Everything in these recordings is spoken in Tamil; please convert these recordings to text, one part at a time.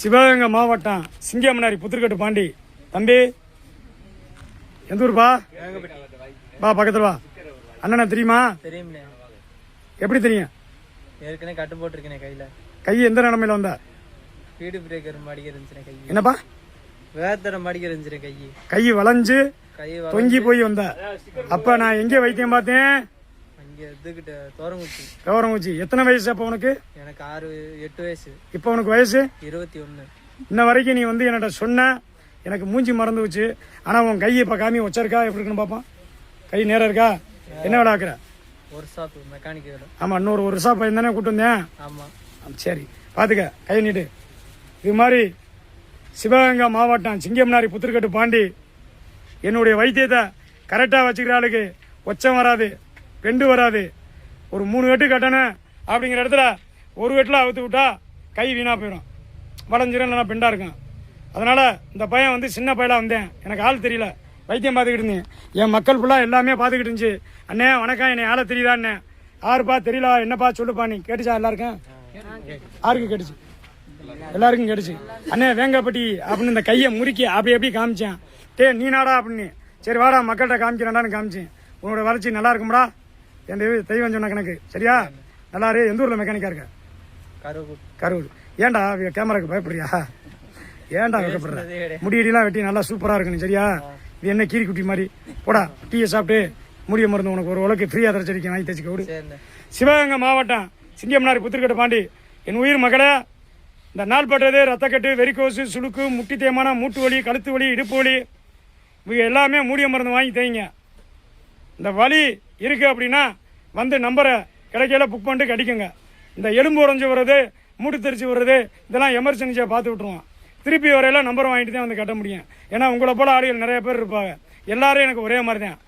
சிவகங்கை மாவட்டம் சிங்கமனாரி புத்திரக்கட்டு பாண்டி. தம்பி எந்த ஊருப்பா? வா பக்கத்துல வா. அண்ணனை தெரியுமா? தெரியும்ண்ணே. எப்படி தெரியும்? ஏற்கனவே கட்டு போட்டிருக்கேன் கையில. கை எந்த நிலைமையில வந்த? ஸ்பீடு பிரேக்கர் மடிக்க இருந்துச்சு கை. என்னப்பா? வேத்தரம் மடிக்க இருந்துச்சு கை. கை வளைஞ்சு தொங்கி போய் வந்த. அப்ப நான் எங்க வைத்தியம் பார்த்தேன்? அங்க இதுகிட்ட தோரங்குச்சி. தோரங்குச்சி. எத்தனை வயசு அப்ப உனக்கு? எனக்கு 8 வயசு. இப்ப உனக்கு வயசு 21. இன்ன வரைக்கும் நீ வந்து என்னட்ட சொன்ன, எனக்கு மூஞ்சி மறந்து வச்சு. ஆனா உன் கையை இப்ப காமி வச்சிருக்கா, எப்படி இருக்குன்னு பாப்பான். கை நேரம் இருக்கா? என்ன வேலை ஆக்குற? ஒரு ஷாப் மெக்கானிக் வேலை. ஆமா, இன்னொரு ஒரு ஷாப் பையன் தானே கூட்டு வந்தேன். ஆமா சரி, பாத்துக்க, கை நீட்டு. இது மாதிரி சிவகங்கை மாவட்டம் சிங்கமனாரி புத்திரக்கட்டு பாண்டி என்னுடைய வைத்தியத்தை கரெக்டா வச்சுக்கிற ஆளுக்கு ஒச்சம் வராது, பெண்டு வராது. ஒரு 3 வெட்டு கட்டணும் அப்படிங்கிற இடத்துல ஒரு வெட்டில் அவுத்து விட்டா கை வீணா போயிடும், வளைஞ்சிரும், இல்லைன்னா பெண்டா இருக்கும். அதனால இந்த பையன் வந்து சின்ன பையலா வந்தேன், எனக்கு ஆள் தெரியல, வைத்தியம் பார்த்துக்கிட்டு இருந்தேன். என் மக்கள் ஃபுல்லாக எல்லாமே பார்த்துக்கிட்டு இருந்துச்சு. அண்ணே வணக்கம், என்னை ஆளை தெரியுதா? அண்ணே யாருப்பா தெரியல, என்னப்பா சொல்லுப்பா. நீ கேட்டுச்சா? எல்லாருக்கும் யாருக்கும் கேட்டுச்சு? எல்லாருக்கும் கேட்டுச்சு. அண்ணே வேங்கப்பட்டி அப்படின்னு இந்த கையை முறுக்கி அப்படி எப்படி காமிச்சேன். நீ நாடா அப்படின்னு. சரி வாடா மக்கள்கிட்ட காமிக்கிறேன்டான்னு காமிச்சேன். உன்னோட வளர்ச்சி நல்லா இருக்கும்டா, என் தெய்வம் சொன்ன கணக்கு. சரியா? நல்லா இரு. எந்த ஊர்ல மெக்கானிக்கா இருக்க? கரூர். ஏன்டா கேமராக்கு பயப்படுறியா? ஏன்டா வைக்கப்படுற? முடியெல்லாம் வெட்டி நல்லா சூப்பரா இருக்கணும். சரியா? இது என்ன கீரி குட்டி மாதிரி? போடா டீயை சாப்பிட்டு முடிய மருந்து உனக்கு ஒரு உலக்கு ஃப்ரீயா தரச்சரிக்கை வாங்கி தச்சுக்க விடு. சிவகங்கை மாவட்டம் சிங்கமனாரி புத்திரக்கட்டு பாண்டி. என் உயிர் மகளே, இந்த நாள் பட்டது ரத்தக்கட்டு, வெறிக்கோசு, சுளுக்கு, முட்டி தேய்மானம், மூட்டு வலி, கழுத்து வலி, இடுப்பு வலி, இவங்க எல்லாமே மூடிய மருந்து வாங்கி தேய்ங்க. இந்த வலி இருக்கு அப்படின்னா வந்து நம்பரை கிடைக்கல புக் பண்ணிட்டு கடிக்குங்க. இந்த எலும்பு உடஞ்சி வர்றது, மூட்டு தெரிச்சு வர்றது, இதெல்லாம் எமர்ஜென்சியாக பார்த்து விட்ருவோம். திருப்பி வரையில நம்பர் வாங்கிட்டு தான் வந்து கட்ட முடியும். ஏன்னா உங்களை போல ஆடிகள் நிறைய பேர் இருப்பாங்க. எல்லாரும் எனக்கு ஒரே மாதிரி தான்.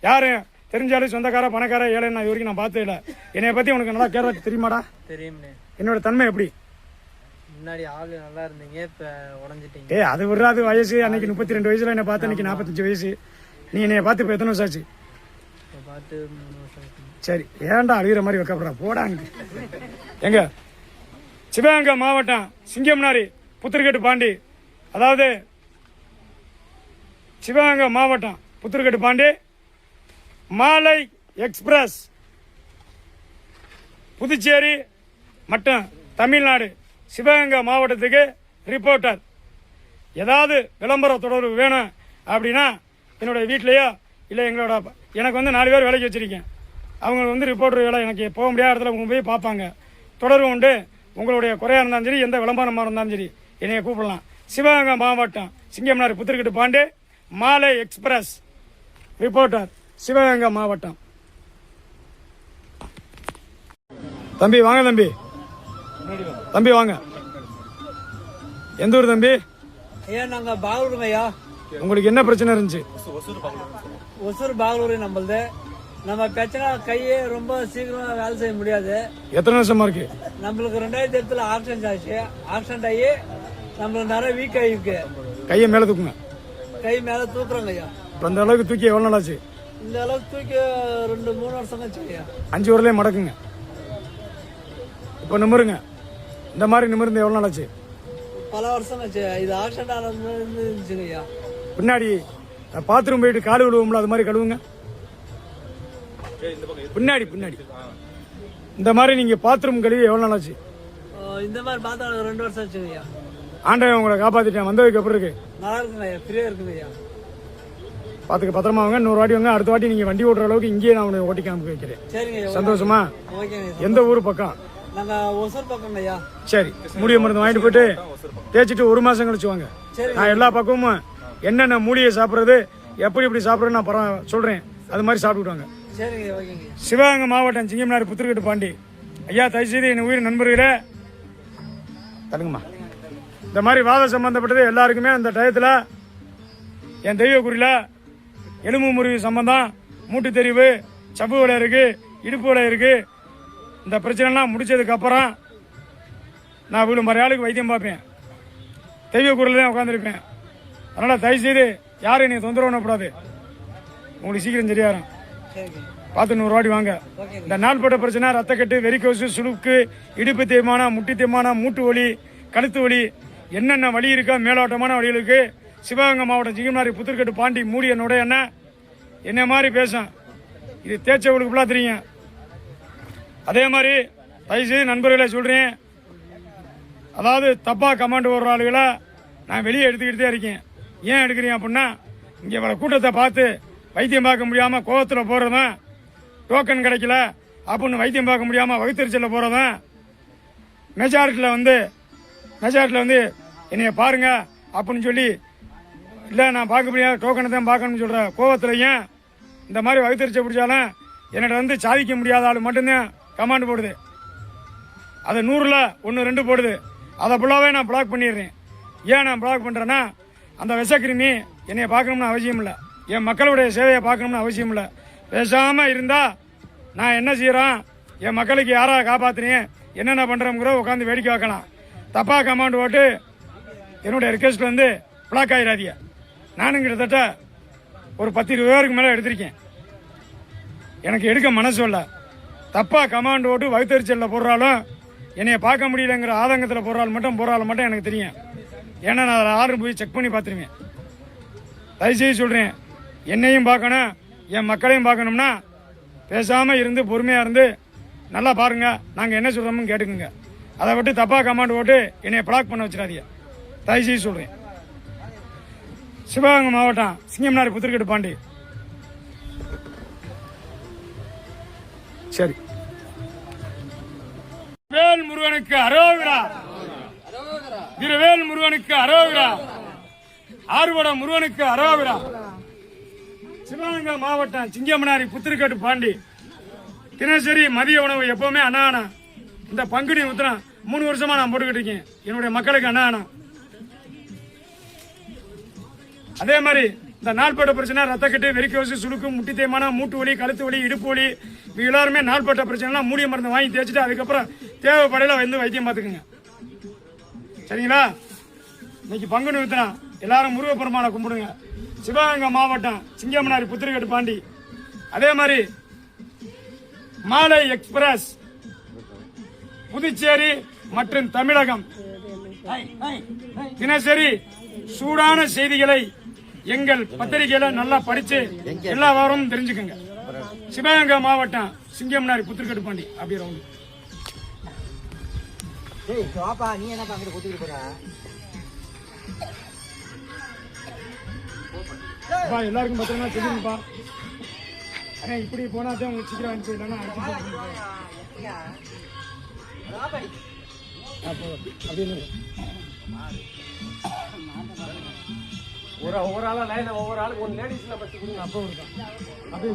யாரும் தெரிஞ்சாலும் சொந்தக்கார பணக்கார ஏழை நான் இது வரைக்கும் நான் பார்த்தே இல்லை. என்னைய பற்றி உனக்கு நல்லா கேரளா தெரியுமாடா? தெரியும். என்னோட தன்மை எப்படி? முன்னாடி ஆளு நல்லா இருந்தீங்க, இப்ப உடஞ்சிட்டீங்க. அது விடாது வயசு. அன்னைக்கு 32 வயசுல என்ன பார்த்து, அன்னைக்கு 45 வயசு. நீ என்னைய பார்த்து இப்போ எத்தனை வருஷம் ஆச்சு? பார்த்து 3 வருஷம். சரி, ஏன்டா அழுகிற மாதிரி வைக்கப்படுறா? போடாங்க. எங்க சிவகங்கை மாவட்டம் சிங்கமனாரி புத்திரக்கட்டு பாண்டி, அதாவது சிவகங்கை மாவட்டம் புத்திரக்கட்டு பாண்டி, மாலை எக்ஸ்பிரஸ், புதுச்சேரி மற்றும் தமிழ்நாடு, சிவகங்கை மாவட்டத்துக்கு ரிப்போர்ட்டர். ஏதாவது விளம்பர தொடர்பு வேணும் அப்படின்னா என்னுடைய வீட்லேயோ இல்லை எங்களோட, எனக்கு வந்து 4 பேர் வேலைக்கு வச்சிருக்கேன். அவங்க வந்து ரிப்போர்ட்டர் வேலை, எனக்கு போக முடியாத இடத்துல உங்க போய் பார்ப்பாங்க. தொடர்பு உண்டு. உங்களுடைய குறையாக இருந்தாலும் சரி, எந்த விளம்பரமாக இருந்தாலும் சரி என்னைய கூப்பிடலாம். சிவகங்கை மாவட்டம் சிங்கமனாரி புத்திரக்கட்டு பாண்டி, மாலை எக்ஸ்பிரஸ் ரிப்போர்ட்டர், சிவகங்கை மாவட்டம். தம்பி வாங்க. தம்பி வாங்க. எந்த ஊர் தம்பி? ஐயா நாங்க பாகலூருங்க. ஐயா உங்களுக்கு என்ன பிரச்சனை இருந்துச்சு? ஒசூர் பாகலூர் நம்மளது. நம்ம பிரச்சனை கையே ரொம்ப சீக்கிரமா வேலை செய்ய முடியாது. எத்தனை வருஷமா இருக்கு? நம்மளுக்கு 2008 ஆக்சிடென்ட் ஆச்சு. ஆக்சிடென்ட் ஆகி நம்மளுக்கு நிறைய வீக் ஆயிருக்கு. கையை மேல தூக்குங்க. கை மேல தூக்குறாங்க ஐயா. இப்ப அந்த அளவுக்கு தூக்கி எவ்வளவு நாள் ஆச்சு? இந்த அளவுக்கு தூக்கி 2-3 வருஷம் ஆச்சு ஐயா. 5 வரலையே மடக்குங்க. இப்ப நிமிருங்க. இந்த மாதிரி நிமிர்ந்து எவ்வளவு நாள் ஆச்சு? பல வருஷம் ஆச்சு. இது ஆக்சிடென்ட் ஆனதுச்சுங்க ஐயா. பின்னாடி பாத்ரூம் போயிட்டு காடு விழுவோம்ல, அது மாதிரி கழுவுங்க. பின்னாடி இந்த மாதிரி நீங்க பாத்ரூம் கழுவி எவ்வளவு நாள் ஆச்சு? இந்த மாதிரி பார்த்தா 2 வருஷம் ஆச்சுங்க ஐயா. ஆண்டவன் உங்களை காப்பாத்திட்டேன். வந்ததுக்கு அப்புறம் இருக்கு நல்லா இருக்குங்க ஐயா, ஃப்ரீயா இருக்குங்க ஐயா. பாத்துக்க, பத்திரமா வாங்க. இன்னொரு வாட்டி வாங்க. அடுத்த வாட்டி நீங்க வண்டி ஓட்டுற அளவுக்கு இங்கேயே நான் உங்களை ஓட்டி காமிக்க வைக்கிறேன். சரிங்க. சந்தோஷமா? எந்த ஊர் பக்கம்? நாங்க ஒசூர் பக்கம் ஐயா. சரி, மூலிகை மருந்து வாங்கிட்டு போயிட்டு தேய்ச்சிட்டு 1 மாசம் கழிச்சு வாங்க. நான் எல்லா பக்கமும் என்னென்ன மூலிகை சாப்பிட்றது, எப்படி சாப்பிட்றது நான் சொல்றேன். அது மாதிரி சாப்பிட்டுவாங்க. சிவகங்கை மாவட்டம் சிங்கமனாரி புத்திரக்கட்டு பாண்டி. ஐயா தயவுசெய்து என் உயிர் நண்பர்களே தடுங்கம்மா. இந்த மாதிரி வாத சம்பந்தப்பட்டது எல்லாருக்குமே அந்த டயத்தில் என் தெய்வ குறியில எலும்பு முறிவு சம்பந்தம், மூட்டு தெரிவு, சப்பு வலை இருக்கு, இடுப்பு வலை இருக்கு. இந்த பிரச்சனைலாம் முடிச்சதுக்கு அப்புறம் நான் இவ்வளவு மாதிரி ஆளுக்கு வைத்தியம் பார்ப்பேன். தெய்வ குறியில தான் உட்காந்துருப்பேன். அதனால தயவுசெய்து யாரும் என்னை தொந்தரவு பண்ணக்கூடாது. உங்களுக்கு சீக்கிரம் சரியாயிரும். பார்த்து 100 வாட்டி வாங்க. இந்த நாள்பட்ட பிரச்சனை, ரத்தக்கட்டு, வெறிக்கோசு, சுளுக்கு, இடுப்பு தேய்மானம், முட்டி தேய்மானம், மூட்டு வலி, கழுத்து வலி, என்னென்ன வழி இருக்கோ மேலோட்டமான வழிகளுக்கு சிவகங்கை மாவட்டம் சிங்கம்னாரி புத்திரக்கட்டு பாண்டி மூடியனுடைய என்ன மாதிரி பேசும். இது தேய்ச்சவங்களுக்கு ஃபுல்லாக தெரியும். அதே மாதிரி தயவுசெய்து நண்பர்களை சொல்கிறேன், அதாவது தப்பாக கமாண்ட் போடுற ஆளுகளை நான் வெளியே எடுத்துக்கிட்டு தான் இருக்கேன். ஏன் எடுக்கிறேன் அப்படின்னா, இங்கே இவ்வளோ கூட்டத்தை பார்த்து வைத்தியம் பார்க்க முடியாமல் கோவத்தில் போகிறதும், டோக்கன் கிடைக்கல அப்படின்னு வைத்தியம் பார்க்க முடியாமல் வகுத்தறிச்சலில் போகிறதும், மெஜாரிட்டியில் வந்து என்னைய பாருங்க அப்படின்னு சொல்லி இல்லை நான் பார்க்க முடியாது டோக்கனை தான் பார்க்கணும்னு சொல்கிற கோவத்திலையும் இந்த மாதிரி வகுத்தறிச்சை பிடிச்சாலும் என்னோட வந்து சாதிக்க முடியாத ஆள் மட்டும்தான் கமாண்ட் போடுது. அதை 100ல் 1 2 போடுது. அதை ஃபுல்லாகவே நான் பிளாக் பண்ணிடுறேன். ஏன் நான் பிளாக் பண்ணுறேன்னா, அந்த விஷக்கிருமி என்னைய பார்க்கணும்னு அவசியம் இல்லை, என் மக்களுடைய சேவையை பார்க்கணும்னு அவசியம் இல்லை. பேசாமல் இருந்தால் நான் என்ன செய்கிறேன், என் மக்களுக்கு யாராக காப்பாற்றினேன், என்னென்ன பண்ணுறோங்கிற உட்காந்து வேடிக்கை வைக்கலாம். தப்பாக கமாண்ட் போட்டு என்னுடைய ரிக்வெஸ்ட் வந்து பிளாக் ஆகிடாதீங்க. நானும் கிட்டத்தட்ட ஒரு 10-20 பேருக்கு மேலே எடுத்திருக்கேன். எனக்கு எடுக்க மனசு இல்லை. தப்பாக கமாண்ட் போட்டு வகுத்தறிச்சலில் போடுறாலும் என்னைய பார்க்க முடியலங்கிற ஆதங்கத்தில் போடுறாள் மட்டும் எனக்கு தெரியும். ஏன்னா நான் அதில் ஆர்டர் போய் செக் பண்ணி பார்த்துருவேன். தயவுசெய்து சொல்கிறேன், என்னையும் பார்க்கணும் என் மக்களையும் பார்க்கணும்னா பேசாமல் இருந்து பொறுமையாக இருந்து நல்லா பாருங்கள், நாங்கள் என்ன சொல்கிறோம்னு கேட்டுக்குங்க. அதை விட்டு தப்பாக கமாண்ட் போட்டு என்னைய பிளாக் பண்ண வச்சிடாதீங்க. தயவுசெய்து சொல்கிறேன். சிவகங்கை மாவட்டம் சிங்கம்னாரி புத்திரக்கட்டு பாண்டி. சரி, வேல் முருகனுக்கு அரோகரா, வீரவேல் முருகனுக்கு அரோகரா, ஆறுபடம் முருகனுக்கு அரோகரா. சிவகங்கை மாவட்டம் சிங்கம்னாரி புத்திரக்கட்டு பாண்டி. தினசரி மதிய உணவு எப்பவுமே அன்னதானம். இந்த பங்குனி உத்திரம் 3 வருஷமா நான் போட்டுக்கிட்டு இருக்கேன் என்னுடைய மக்களுக்கு அன்னதானம். அதே மாதிரி இந்த நாள்பட்ட பிரச்சனை, ரத்தக்கட்டு, வெறிக்கோசு, சுளுக்கு, முட்டி தேய்மானம், மூட்டு வலி, கழுத்து வலி, இடுப்பு வலி, எல்லாருமே நாள்பட்ட பிரச்சனைலாம் மூலிகை மருந்து வாங்கி தேய்ச்சிட்டு அதுக்கப்புறம் தேவைப்படையில வந்து வைத்தியம் பார்த்துக்குங்க. சரிங்களா? இன்னைக்கு பங்குனி உத்திரம், எல்லாரும் முருகப்பெருமானை கும்பிடுங்க. சிவகங்கை மாவட்டம் சிங்கம்னாரி புத்திரக்கட்டு பாண்டி. அதே மாதிரி மாலை எக்ஸ்பிரஸ் புதுச்சேரி மற்றும் தமிழகம் தினசரி சூடான செய்திகளை எங்கள் பத்திரிகையில நல்லா படிச்சு எல்லா வாரமும் தெரிஞ்சுக்கங்க. சிவகங்கை மாவட்டம் சிங்கம்னாரி புத்திரக்கட்டு பாண்டி. அப்படி எல்லாருக்கும் பத்திரமா தெரியுங்கப்பா. ஆனா இப்படி போனாதான் உங்களுக்கு சீக்கிரம் அனுப்பிடலாம். ஒவ்வொரு ஆளா லைன் ஒவ்வொரு ஆளுக்கு ஒரு லேடிஸ்ல பத்தி கொடுங்க. அப்போ இருக்கும் அப்படியே